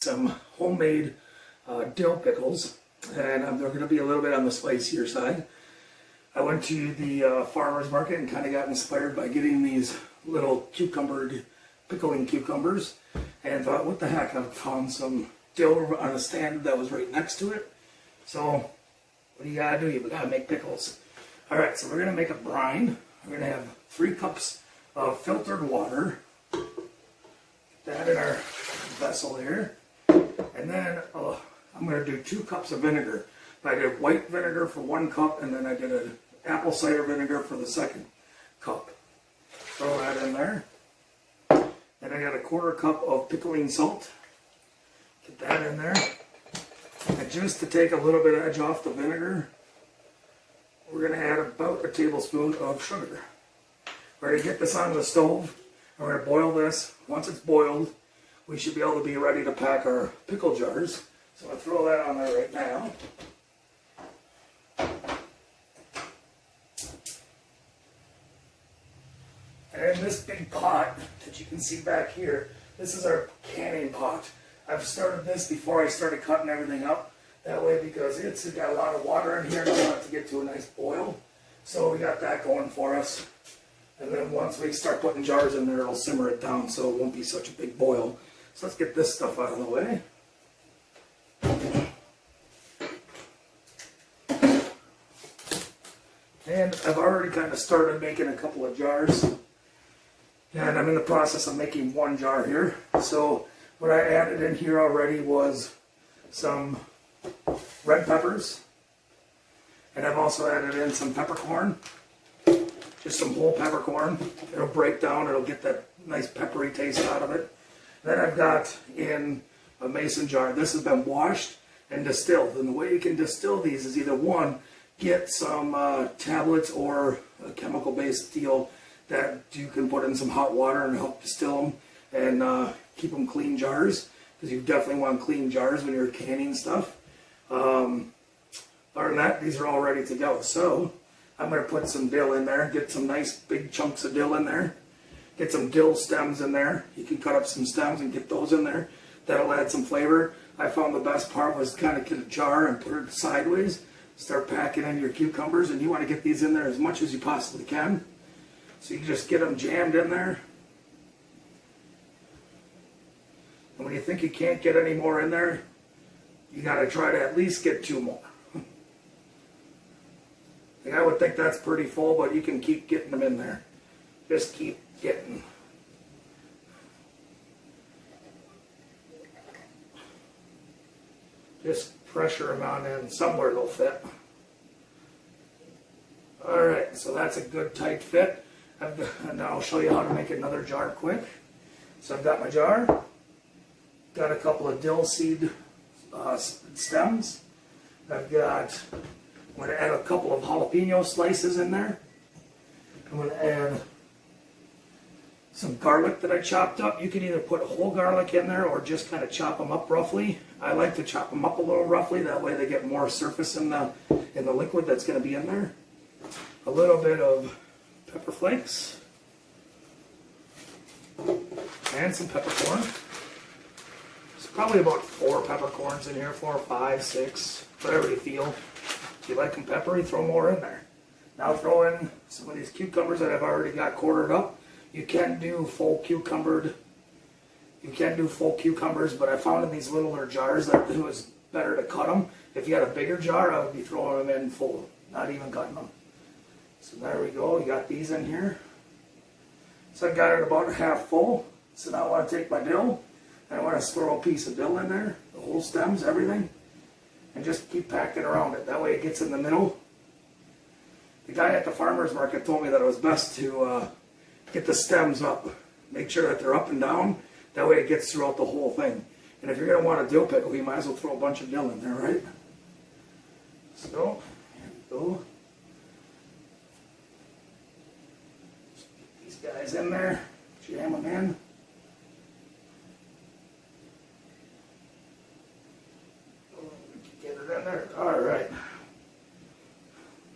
some homemade dill pickles, and they're going to be a little bit on the spicier side. I went to the farmer's market and kind of got inspired by getting these little pickling cucumbers, and thought, what the heck, I found some dill on a stand that was right next to it. So what do? You gotta make pickles. Alright, so we're going to make a brine. We're going to have 3 cups of filtered water. Get that in our vessel here. And then I'm going to do 2 cups of vinegar. I did white vinegar for 1 cup, and then I did an apple cider vinegar for the 2nd cup. Throw that in there. And I got a 1/4 cup of pickling salt. Get that in there. And just to take a little bit of edge off the vinegar, we're going to add about a tablespoon of sugar. We're going to get this on the stove. We're going to boil this. Once it's boiled, we should be able to be ready to pack our pickle jars. So I'll throw that on there right now. And in this big pot that you can see back here, this is our canning pot. I've started this before I started cutting everything up. That way, because it's got a lot of water in here and I want it to get to a nice boil. So we got that going for us. And then once we start putting jars in there, it'll simmer it down so it won't be such a big boil. So let's get this stuff out of the way. And I've already kind of started making a couple of jars. And I'm in the process of making 1 jar here. So what I added in here already was some red peppers, and I've also added in some peppercorn, just some whole peppercorn. It'll break down, it'll get that nice peppery taste out of it. Then I've got in a mason jar. This has been washed and distilled, and the way you can distill these is either one, get some tablets or a chemical based deal that you can put in some hot water and help distill them and keep them clean jars, because you definitely want clean jars when you're canning stuff. Other than that, these are all ready to go. So I'm going to put some dill in there, get some nice big chunks of dill in there, get some dill stems in there. You can cut up some stems and get those in there. That'll add some flavor. I found the best part was kind of get a jar and put it sideways, start packing in your cucumbers, and you want to get these in there as much as you possibly can. So you just get them jammed in there. And when you think you can't get any more in there, you got to try to at least get 2 more. Like, I would think that's pretty full, but you can keep getting them in there. Just keep getting. Just pressure them on in. Somewhere they'll fit. Alright, so that's a good tight fit. And I'll show you how to make another jar quick. So I've got my jar. Got a couple of dill seed stems. I'm going to add a couple of jalapeno slices in there. I'm going to add some garlic that I chopped up. You can either put whole garlic in there or just kind of chop them up roughly. I like to chop them up a little roughly, that way they get more surface in the liquid that's going to be in there. A little bit of pepper flakes and some peppercorn. There's probably about 4 peppercorns in here, 4 or 5, 6, whatever you feel. If you like them peppery, throw more in there. Now throw in some of these cucumbers that I've already got quartered up. You can do full cucumbers, but I found in these littler jars that it was better to cut them. If you had a bigger jar, I would be throwing them in full, not even cutting them. So there we go, you got these in here. So I got it about half full. So now I want to take my dill, and I want to throw a piece of dill in there, the whole stems, everything, and just keep packing around it. That way it gets in the middle. The guy at the farmer's market told me that it was best to get the stems up. Make sure that they're up and down. That way it gets throughout the whole thing. And if you're going to want a dill pickle, you might as well throw a bunch of dill in there, right? So, here we go. Just get these guys in there. Jam them in. Get it in there. Alright.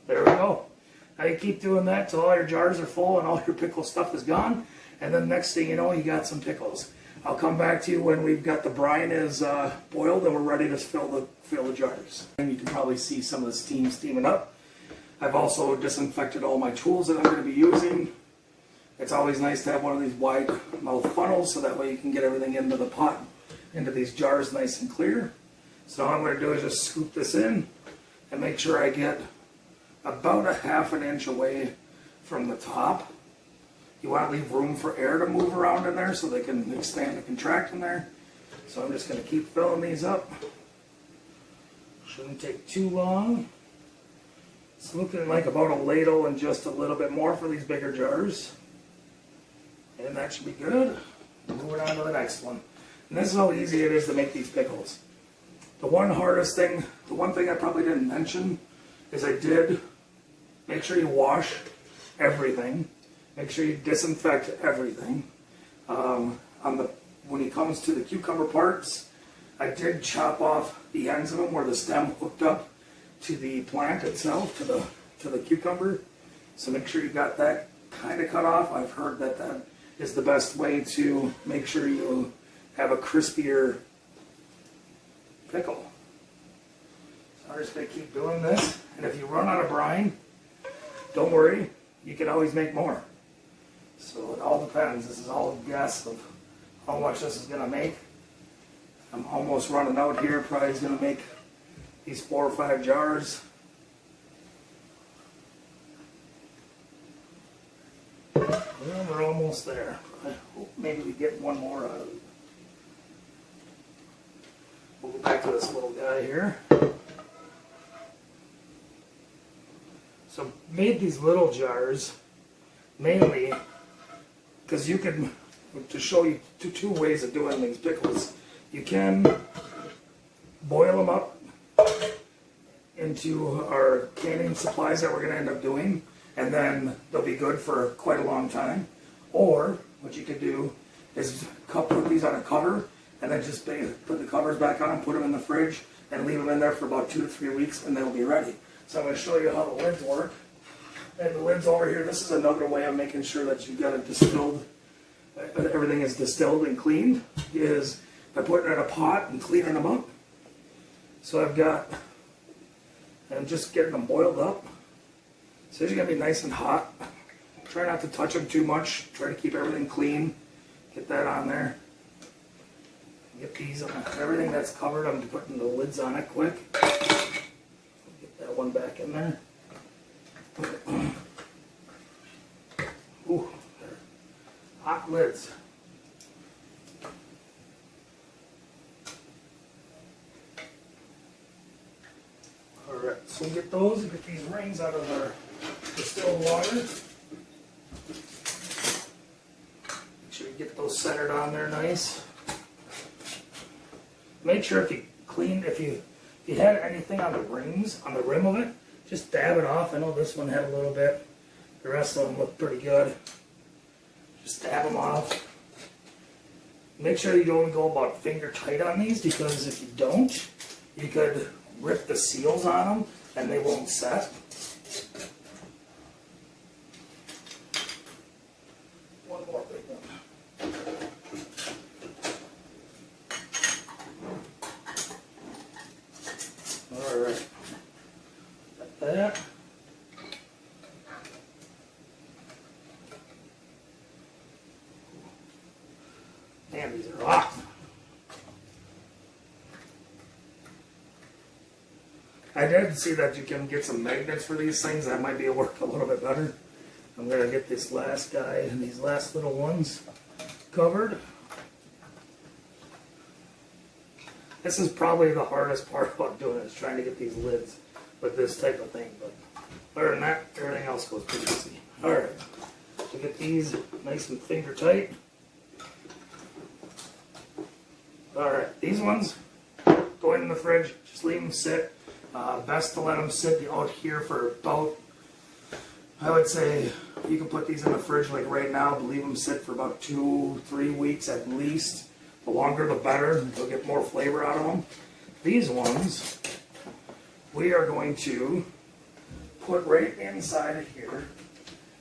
There we go. Now you keep doing that till all your jars are full and all your pickle stuff is gone. And then next thing you know, you got some pickles. I'll come back to you when we've got the brine is boiled and we're ready to fill the jars. And you can probably see some of the steam steaming up. I've also disinfected all my tools that I'm going to be using. It's always nice to have one of these wide mouth funnels so that way you can get everything into the pot, into these jars nice and clear. So all I'm going to do is just scoop this in and make sure I get about a ½ an inch away from the top. You want to leave room for air to move around in there so they can expand and contract in there. So I'm just going to keep filling these up. Shouldn't take too long. It's looking like about a ladle and just a little bit more for these bigger jars. And that should be good. Moving on to the next one. And this is how easy it is to make these pickles. The one thing I probably didn't mention is I did make sure you wash everything. Make sure you disinfect everything. When it comes to the cucumber parts, I did chop off the ends of them where the stem hooked up to the plant itself, to the cucumber. So make sure you got that kind of cut off. I've heard that that is the best way to make sure you have a crispier pickle. So I'm just going to keep doing this. And if you run out of brine, don't worry, you can always make more. So it all depends. This is all a guess of how much this is going to make. I'm almost running out here. Probably is going to make these 4 or 5 jars. Well, we're almost there. I hope maybe we get one more out of it. We'll go back to this little guy here. So made these little jars mainly because you can, to show you two ways of doing these pickles. You can boil them up into our canning supplies that we're going to end up doing, and then they'll be good for quite a long time. Or what you could do is put these on a cover and then just put the covers back on, put them in the fridge, and leave them in there for about 2 to 3 weeks, and they'll be ready. So I'm going to show you how the lids work. And the lids over here, this is another way of making sure that you've got it distilled, everything is distilled and cleaned, is by putting it in a pot and cleaning them up. So I'm just getting them boiled up. So these are going to be nice and hot. Try not to touch them too much. Try to keep everything clean. Get that on there. Get these on everything that's covered. I'm putting the lids on it quick. Get that one back in there. Ooh, hot lids. Alright, so we'll get those and get these rings out of our distilled water. Make sure you get those centered on there nice. Make sure if you had anything on the rings, on the rim of it, just dab it off. I know this one had a little bit. The rest of them look pretty good. Just dab them off. Make sure you don't go about finger tight on these, because if you don't, you could rip the seals on them and they won't set. One more big one. Alright. Got that. Man, these are hot. I did see that you can get some magnets for these things. That might be work a little bit better. I'm going to get this last guy and these last little ones covered. This is probably the hardest part about doing it, is trying to get these lids with this type of thing. But other than that, everything else goes pretty easy. Alright, so get these nice and finger tight. Alright, these ones go in the fridge, just leave them sit. Best to let them sit out here for about, I would say, you can put these in the fridge like right now, but leave them sit for about 2-3 weeks at least. The longer the better, you'll get more flavor out of them. These ones, we are going to put right inside of here.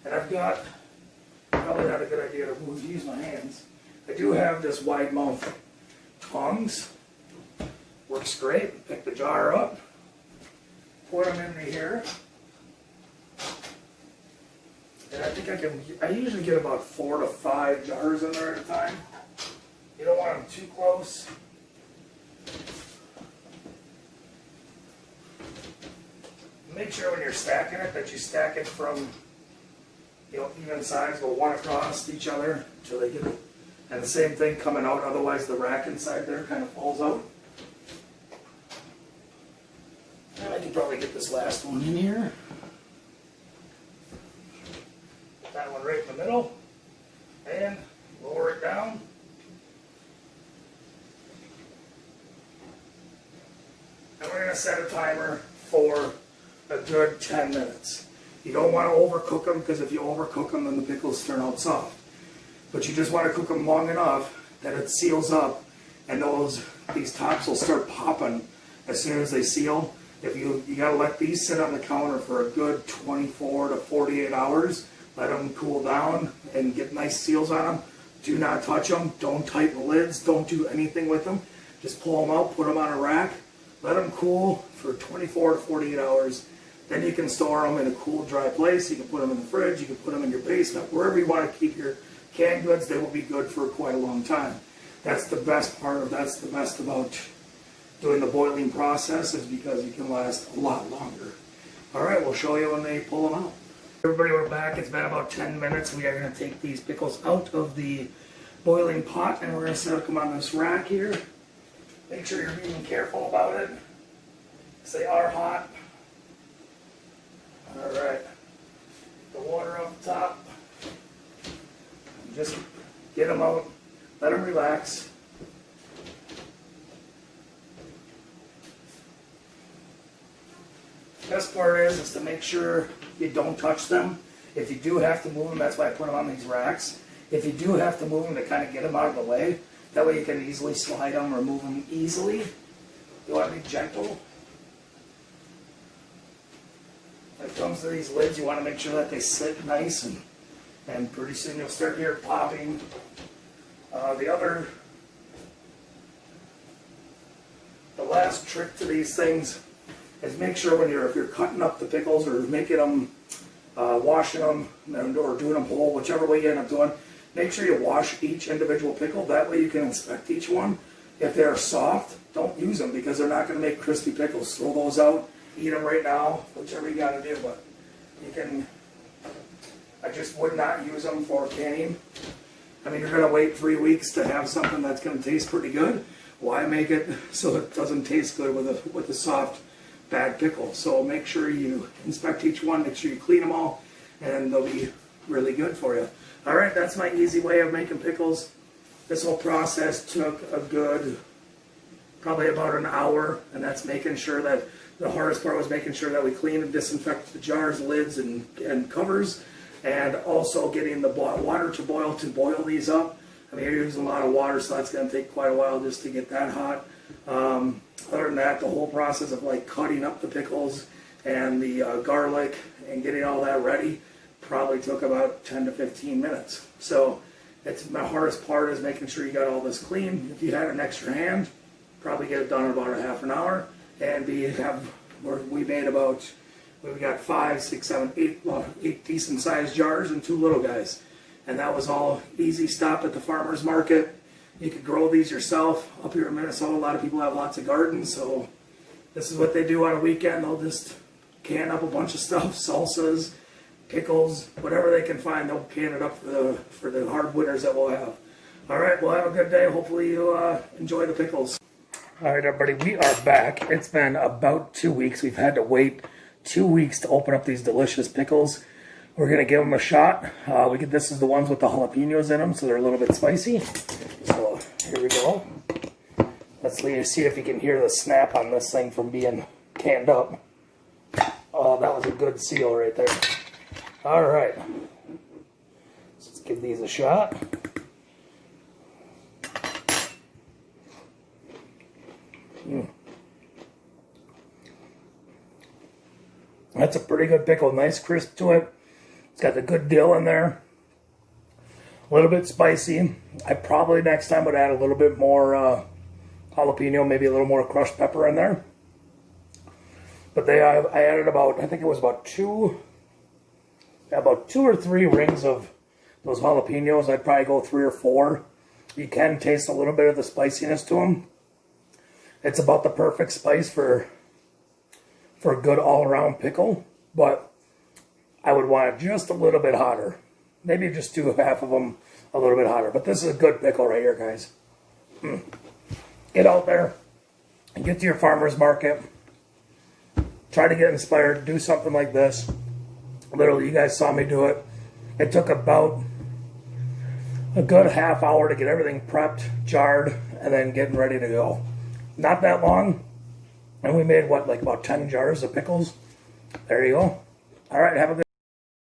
And I've got, probably not a good idea to use my hands. I do have this wide mouth tongs. Works great. Pick the jar up, put them into here. And I think I usually get about 4 to 5 jars in there at a time. You don't want them too close. Make sure when you're stacking it that you stack it from, even sides, go one across each other until they get it. And the same thing coming out, otherwise the rack inside there kind of falls out. And I can probably get this last one in here. Put that one right in the middle. And lower it down. And we're going to set a timer for a good 10 minutes. You don't want to overcook them, because if you overcook them then the pickles turn out soft. But you just want to cook them long enough that it seals up, and these tops will start popping as soon as they seal. If you got to let these sit on the counter for a good 24 to 48 hours. Let them cool down and get nice seals on them. Do not touch them. Don't tighten the lids. Don't do anything with them. Just pull them out, put them on a rack, let them cool for 24 to 48 hours. Then you can store them in a cool, dry place. You can put them in the fridge. You can put them in your basement. Wherever you want to keep your canned goods, they will be good for quite a long time. That's the best about doing the boiling process, is because you can last a lot longer. All right, we'll show you when they pull them out. Everybody, we're back. It's been about 10 minutes. We are going to take these pickles out of the boiling pot, and we're going to set them on this rack here. Make sure you're being careful about it, because they are hot. All right, the water up top. Just get them out, let them relax. Best part is to make sure you don't touch them. If you do have to move them, that's why I put them on these racks. If you do have to move them to kind of get them out of the way, that way you can easily slide them or move them easily. You want to be gentle. When it comes to these lids, you want to make sure that they sit nice, and pretty soon you'll start hearing popping. The last trick to these things is make sure if you're cutting up the pickles or making them, washing them, or doing them whole, whichever way you end up doing, make sure you wash each individual pickle. That way you can inspect each one. If they're soft, don't use them, because they're not going to make crispy pickles. Throw those out, eat them right now, whichever you got to do. But you can. I just would not use them for canning. I mean, you're going to wait 3 weeks to have something that's going to taste pretty good. Why make it so it doesn't taste good with a soft, bad pickle? So make sure you inspect each one, make sure you clean them all, and they'll be really good for you. All right, that's my easy way of making pickles. This whole process took probably about an hour, and that's making sure that the hardest part was making sure that we clean and disinfect the jars, lids, and covers. And also getting the water to boil these up. I mean, you're using a lot of water, so that's going to take quite a while just to get that hot. Other than that, the whole process of cutting up the pickles and the garlic and getting all that ready probably took about 10 to 15 minutes. So it's my hardest part is making sure you got all this clean. If you had an extra hand, probably get it done in about a half an hour. And we made about. We got 5, 6, 7, 8 decent sized jars and 2 little guys. And that was all easy stop at the farmer's market. You could grow these yourself. Up here in Minnesota, a lot of people have lots of gardens, so this is what they do on a weekend. They'll just can up a bunch of stuff, salsas, pickles, whatever they can find. They'll can it up for the hard winters that we'll have. All right, well, have a good day. Hopefully you enjoy the pickles. All right, everybody, we are back. It's been about 2 weeks. We've had to wait 2 weeks to open up these delicious pickles. We're going to give them a shot. This is the ones with the jalapenos in them, so they're a little bit spicy. So here we go. Let's see if you can hear the snap on this thing from being canned up. Oh, that was a good seal right there. All right. So let's give these a shot. That's a pretty good pickle. Nice crisp to it. It's got the good dill in there. A little bit spicy. I probably next time would add a little bit more jalapeno, maybe a little more crushed pepper in there. But I added about, I think it was about two or three rings of those jalapenos. I'd probably go 3 or 4. You can taste a little bit of the spiciness to them. It's about the perfect spice for a good all-around pickle, but I would want it just a little bit hotter. Maybe just do half of them a little bit hotter. But this is a good pickle right here, guys. Get out there and get to your farmer's market. Try to get inspired. Do something like this. Literally, you guys saw me do it. It took about a good half hour to get everything prepped, jarred, and then getting ready to go. Not that long. And we made, what, like about 10 jars of pickles? There you go. All right, have a good